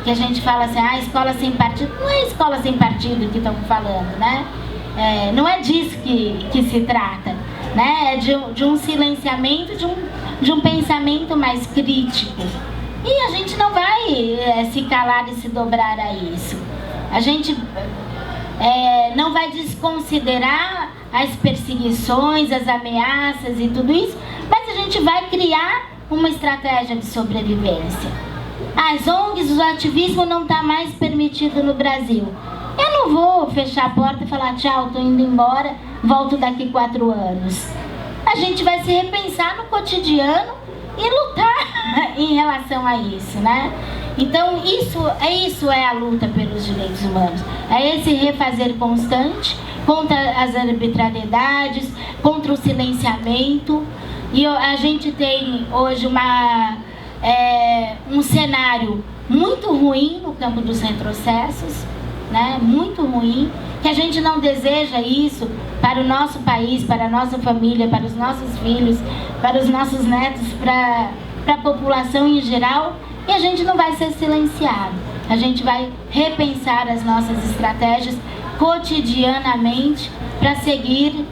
que a gente fala assim, escola sem partido. Não é escola sem partido que estamos falando, né? Não é disso que se trata, né? É de um silenciamento, de um pensamento mais crítico. E a gente não vai se calar e se dobrar a isso. A gente não vai desconsiderar as perseguições, as ameaças e tudo isso, mas a gente vai criar uma estratégia de sobrevivência. As ONGs, o ativismo não está mais permitido no Brasil. Eu não vou fechar a porta e falar tchau, estou indo embora, volto daqui 4 anos. A gente vai se repensar no cotidiano e lutar em relação a isso, né? Então, isso é a luta pelos direitos humanos. É esse refazer constante contra as arbitrariedades, contra o silenciamento. E a gente tem hoje um cenário muito ruim no campo dos retrocessos, né? Muito ruim, que a gente não deseja isso para o nosso país, para a nossa família, para os nossos filhos, para os nossos netos, para a população em geral. E a gente não vai ser silenciado. A gente vai repensar as nossas estratégias cotidianamente para seguir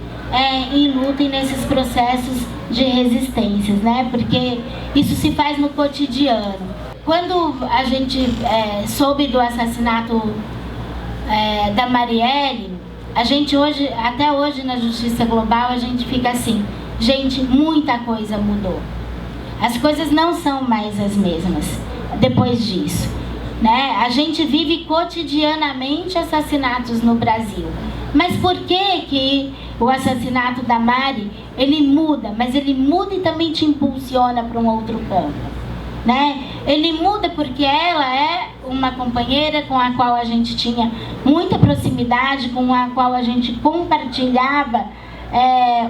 em luta e nesses processos de resistências, né? Porque isso se faz no cotidiano. Quando a gente soube do assassinato da Marielle, a gente até hoje na Justiça Global, a gente fica assim, gente, muita coisa mudou. As coisas não são mais as mesmas depois disso, né? A gente vive cotidianamente assassinatos no Brasil. Mas por que o assassinato da Mari, ele muda, mas ele muda e também te impulsiona para um outro campo, né? Ele muda porque ela é uma companheira com a qual a gente tinha muita proximidade, com a qual a gente compartilhava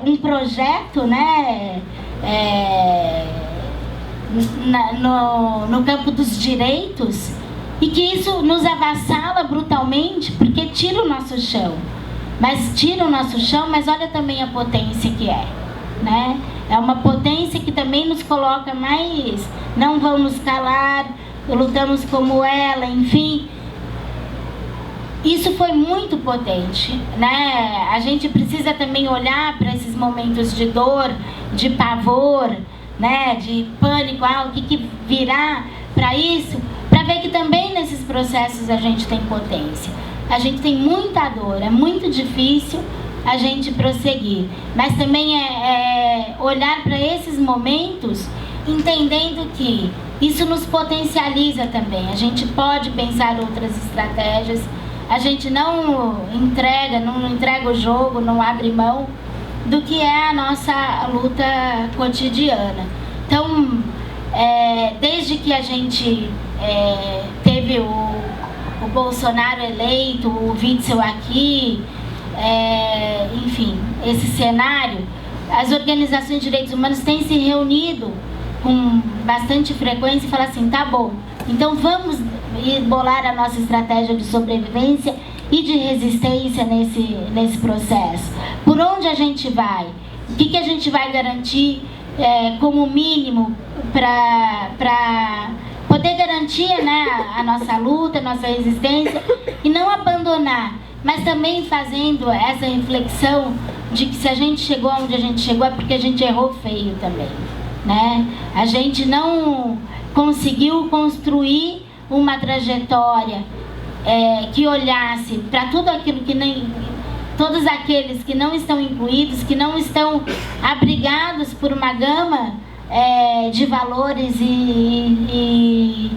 um projeto, né? No campo dos direitos, e que isso nos avassala brutalmente, porque tira o nosso chão. Mas olha também a potência que é, né? É uma potência que também nos coloca mais, não vão nos calar, lutamos como ela, enfim. Isso foi muito potente, né? A gente precisa também olhar para esses momentos de dor, de pavor, né? De pânico, o que virá para isso, para ver que também nesses processos a gente tem potência. A gente tem muita dor, é muito difícil a gente prosseguir, mas também olhar para esses momentos entendendo que isso nos potencializa também. A gente pode pensar outras estratégias, a gente não entrega o jogo, não abre mão do que é a nossa luta cotidiana. Então, desde que a gente teve o Bolsonaro eleito, o Witzel aqui, enfim, esse cenário, as organizações de direitos humanos têm se reunido com bastante frequência e falar assim, tá bom, então vamos bolar a nossa estratégia de sobrevivência e de resistência nesse processo. Por onde a gente vai? O que a gente vai garantir como mínimo para poder garantir, né, a nossa luta, a nossa resistência e não abandonar, mas também fazendo essa reflexão de que se a gente chegou onde a gente chegou é porque a gente errou feio também, né? A gente não conseguiu construir uma trajetória que olhasse para tudo aquilo que nem... todos aqueles que não estão incluídos, que não estão abrigados por uma gama de valores e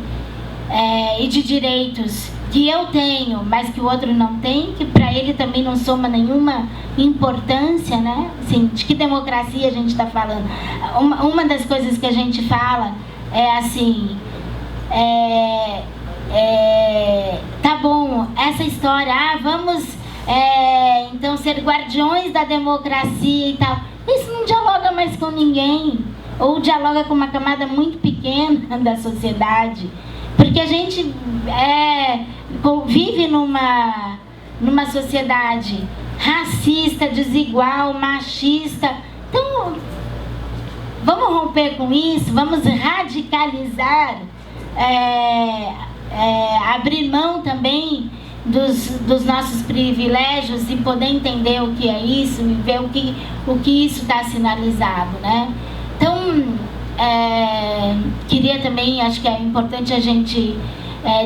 de direitos que eu tenho, mas que o outro não tem, que para ele também não soma nenhuma importância, né? Assim, de que democracia a gente está falando? Uma das coisas que a gente fala é assim, tá bom, essa história, vamos então ser guardiões da democracia e tal, isso não dialoga mais com ninguém, ou dialoga com uma camada muito pequena da sociedade, porque a gente vive numa sociedade racista, desigual, machista. Então vamos romper com isso, vamos radicalizar, abrir mão também dos nossos privilégios e poder entender o que é isso e ver o que isso está sinalizado, né? Então, queria também, acho que é importante a gente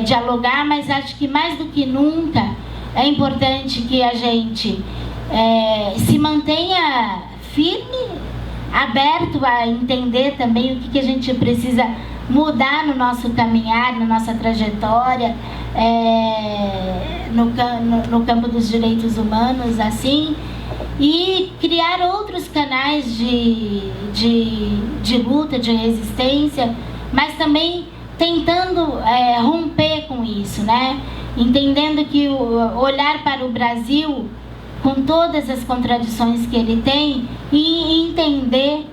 dialogar, mas acho que mais do que nunca é importante que a gente se mantenha firme, aberto a entender também o que a gente precisa mudar no nosso caminhar, na nossa trajetória, no campo dos direitos humanos, assim, e criar outros canais de luta, de resistência, mas também tentando romper com isso, né? Entendendo que olhar para o Brasil com todas as contradições que ele tem e entender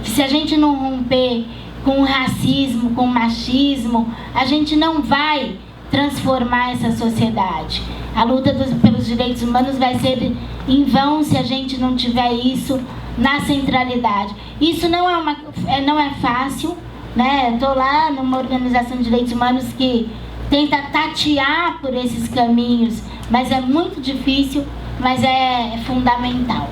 que se a gente não romper com o racismo, com o machismo, a gente não vai transformar essa sociedade. A luta pelos direitos humanos vai ser em vão se a gente não tiver isso na centralidade. Isso não é fácil, né? Estou lá numa organização de direitos humanos que tenta tatear por esses caminhos, mas é muito difícil, mas é fundamental.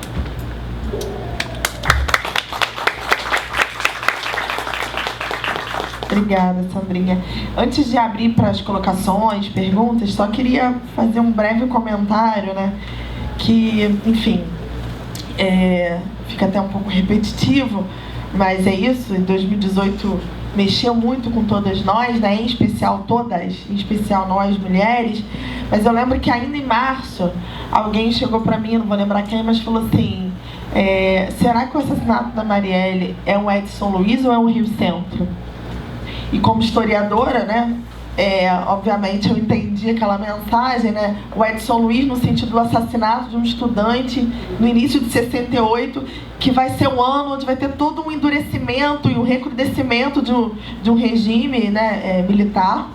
Obrigada, Sandrinha. Antes de abrir para as colocações, perguntas, só queria fazer um breve comentário, né? Que, enfim, fica até um pouco repetitivo, mas é isso. Em 2018 mexeu muito com todas nós, né? Em especial nós, mulheres. Mas eu lembro que ainda em março, alguém chegou para mim, não vou lembrar quem, mas falou assim, será que o assassinato da Marielle é um Edson Luiz ou é um Rio Centro? E como historiadora, né, obviamente eu entendi aquela mensagem, né, o Edson Luiz no sentido do assassinato de um estudante no início de 68, que vai ser um ano onde vai ter todo um endurecimento e um recrudescimento de um regime, né, militar,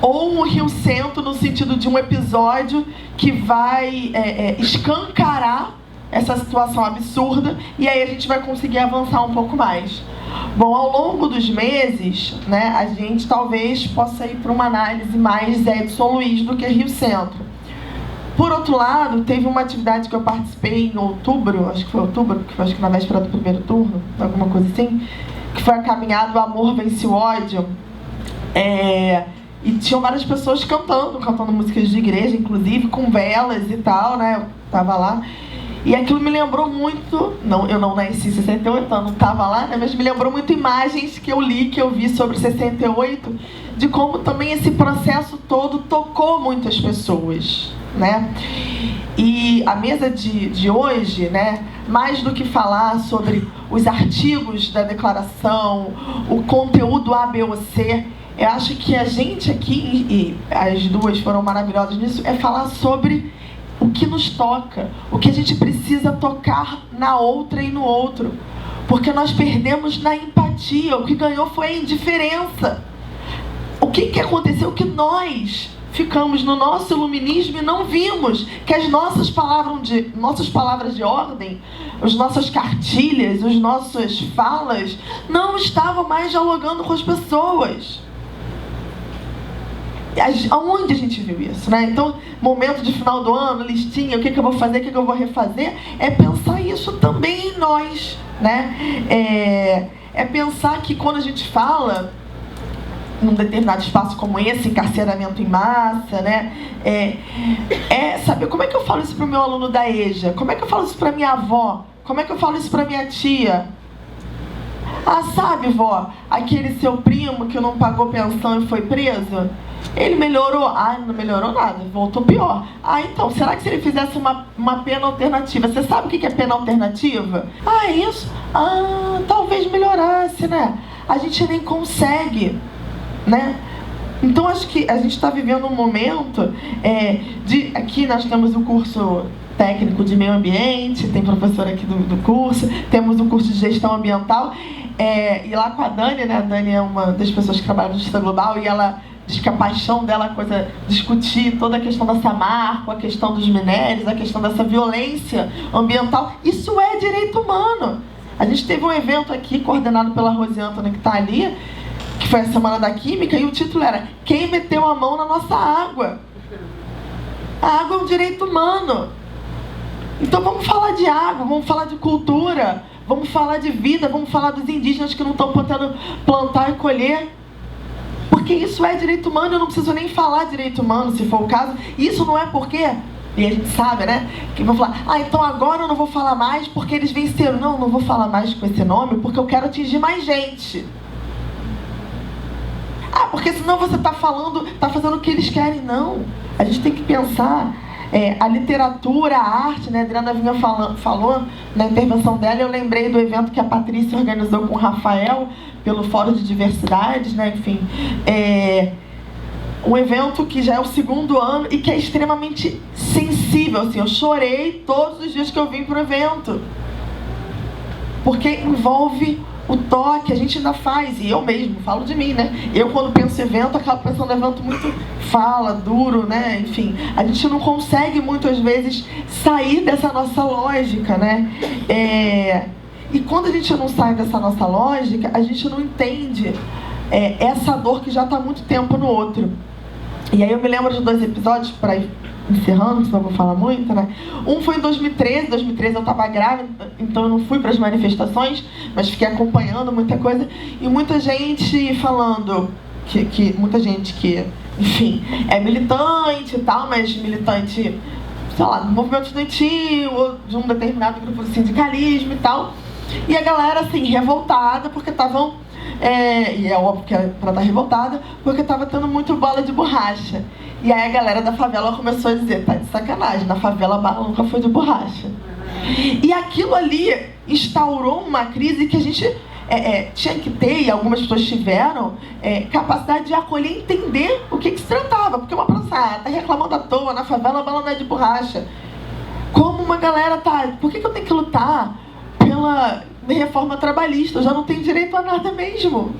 ou um Rio Centro no sentido de um episódio que vai escancarar essa situação absurda e aí a gente vai conseguir avançar um pouco mais. Bom, ao longo dos meses, né, a gente talvez possa ir para uma análise mais Edson Luiz do que Rio Centro. Por outro lado, teve uma atividade que eu participei em outubro, acho que foi outubro, porque foi acho que na véspera do primeiro turno, alguma coisa assim, que foi a caminhada do Amor Vence o Ódio. E tinham várias pessoas cantando músicas de igreja, inclusive, com velas e tal, né? Eu tava lá. E aquilo me lembrou muito, eu não nasci em 68, então não estava lá, né? Mas me lembrou muito imagens que eu li, que eu vi sobre 68, de como também esse processo todo tocou muitas pessoas, né? E a mesa de hoje, né, mais do que falar sobre os artigos da declaração, o conteúdo A, B ou C, eu acho que a gente aqui, e as duas foram maravilhosas nisso, é falar sobre o que nos toca, o que a gente precisa tocar na outra e no outro, porque nós perdemos na empatia. empatia, o que ganhou foi a indiferença. O que aconteceu? Que nós ficamos no nosso iluminismo e não vimos que as nossas palavras de ordem, as nossas cartilhas, as nossas falas não estavam mais dialogando com as pessoas. Aonde a gente viu isso, né? Então, momento de final do ano, listinha, o que eu vou fazer, o que eu vou refazer, é pensar isso também em nós, né? É pensar que quando a gente fala num determinado espaço como esse, encarceramento em massa, né? Saber como é que eu falo isso para o meu aluno da EJA, como é que eu falo isso para minha avó, como é que eu falo isso para minha tia. Ah, sabe, vó, aquele seu primo que não pagou pensão e foi preso, ele melhorou? Ah, não melhorou nada, voltou pior. Ah, então, será que se ele fizesse uma pena alternativa? Você sabe o que é pena alternativa? Ah, é isso? Ah, talvez melhorasse, né? A gente nem consegue, né? Então acho que a gente está vivendo um momento aqui nós temos o curso técnico de meio ambiente, tem professora aqui do curso, temos o curso de gestão ambiental, e lá com a Dani, né? A Dani é uma das pessoas que trabalha no Justiça Global, e ela diz que a paixão dela é discutir toda a questão da Samarco, a questão dos minérios, a questão dessa violência ambiental. Isso é direito humano. A gente teve um evento aqui coordenado pela Rosiântona, que está ali, que foi a Semana da Química, e o título era Quem meteu a mão na nossa água? A água é um direito humano. Então vamos falar de água, vamos falar de cultura, vamos falar de vida, vamos falar dos indígenas que não estão podendo plantar e colher. Porque isso é direito humano, eu não preciso nem falar direito humano, se for o caso. Isso não é porque, e a gente sabe, né, que vão falar, então agora eu não vou falar mais porque eles venceram. Não vou falar mais com esse nome porque eu quero atingir mais gente. Porque senão você está fazendo o que eles querem. Não. A gente tem que pensar, a literatura, a arte, né? A Adriana Vinha falou na intervenção dela, eu lembrei do evento que a Patrícia organizou com o Rafael, pelo Fórum de Diversidades, né? Enfim, um evento que já é o 2º ano e que é extremamente sensível, assim, eu chorei todos os dias que eu vim para o evento, porque envolve o toque, a gente ainda faz, e eu mesmo, falo de mim, né? Eu, quando penso em evento, acabo pensando em evento muito duro, né? Enfim, a gente não consegue, muitas vezes, sair dessa nossa lógica, né? E quando a gente não sai dessa nossa lógica, a gente não entende essa dor que já está há muito tempo no outro. E aí eu me lembro de 2 episódios, para ir encerrando, senão eu vou falar muito, né? Um foi em 2013. Em 2013 eu estava grávida, então eu não fui para as manifestações, mas fiquei acompanhando muita coisa. E muita gente falando, muita gente que, enfim, é militante e tal, mas militante, sei lá, do movimento estudantil, ou de um determinado grupo de sindicalismo e tal. E a galera, assim, revoltada, porque estavam... e é óbvio que era pra estar revoltada, porque estava tendo muito bala de borracha. E aí a galera da favela começou a dizer, tá de sacanagem, na favela a bala nunca foi de borracha. E aquilo ali instaurou uma crise que a gente tinha que ter, e algumas pessoas tiveram, capacidade de acolher e entender o que se tratava. Porque uma pessoa tá reclamando à toa, na favela a bala não é de borracha. Como uma galera tá... Por que eu tenho que lutar pela reforma trabalhista? Eu já não tenho direito a nada mesmo.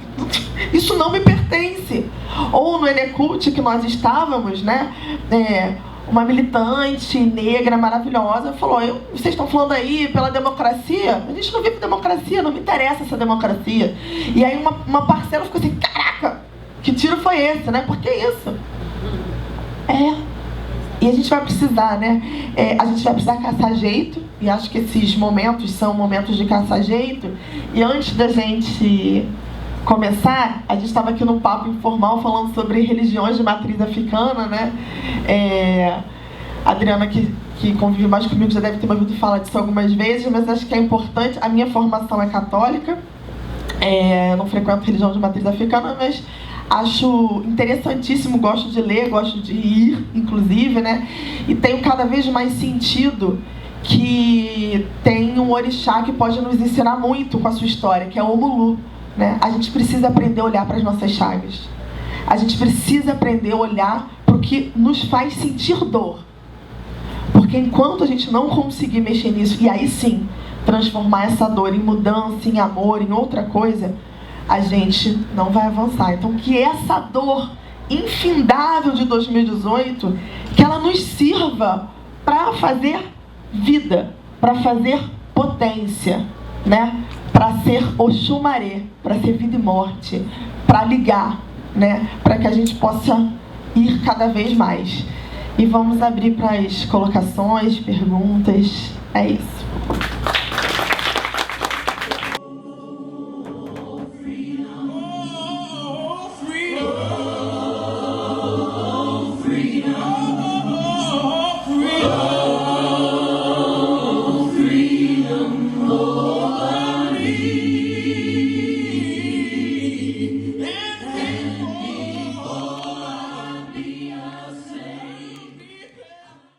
Isso não me pertence. Ou no Enecult, que nós estávamos, né? Uma militante negra maravilhosa falou, vocês estão falando aí pela democracia? A gente não vive democracia, não me interessa essa democracia. E aí uma parcela ficou assim, caraca, que tiro foi esse, né? Por que isso? E a gente vai precisar, né? A gente vai precisar caçar jeito, e acho que esses momentos são momentos de caçar jeito. E antes da gente começar, a gente estava aqui num papo informal falando sobre religiões de matriz africana, né? A Adriana, que convive mais comigo, já deve ter me ouvido falar disso algumas vezes, mas acho que é importante. A minha formação é católica, eu não frequento religião de matriz africana, mas acho interessantíssimo, gosto de ler, gosto de ir, inclusive, né? E tenho cada vez mais sentido que tem um orixá que pode nos ensinar muito com a sua história, que é o Omulu, né? A gente precisa aprender a olhar para as nossas chagas. A gente precisa aprender a olhar para o que nos faz sentir dor. Porque enquanto a gente não conseguir mexer nisso, e aí sim, transformar essa dor em mudança, em amor, em outra coisa, a gente não vai avançar. Então, que essa dor infindável de 2018, que ela nos sirva para fazer vida, para fazer potência, né? Para ser Oxumaré, para ser vida e morte, para ligar, né? Para que a gente possa ir cada vez mais. E vamos abrir para as colocações, perguntas. É isso.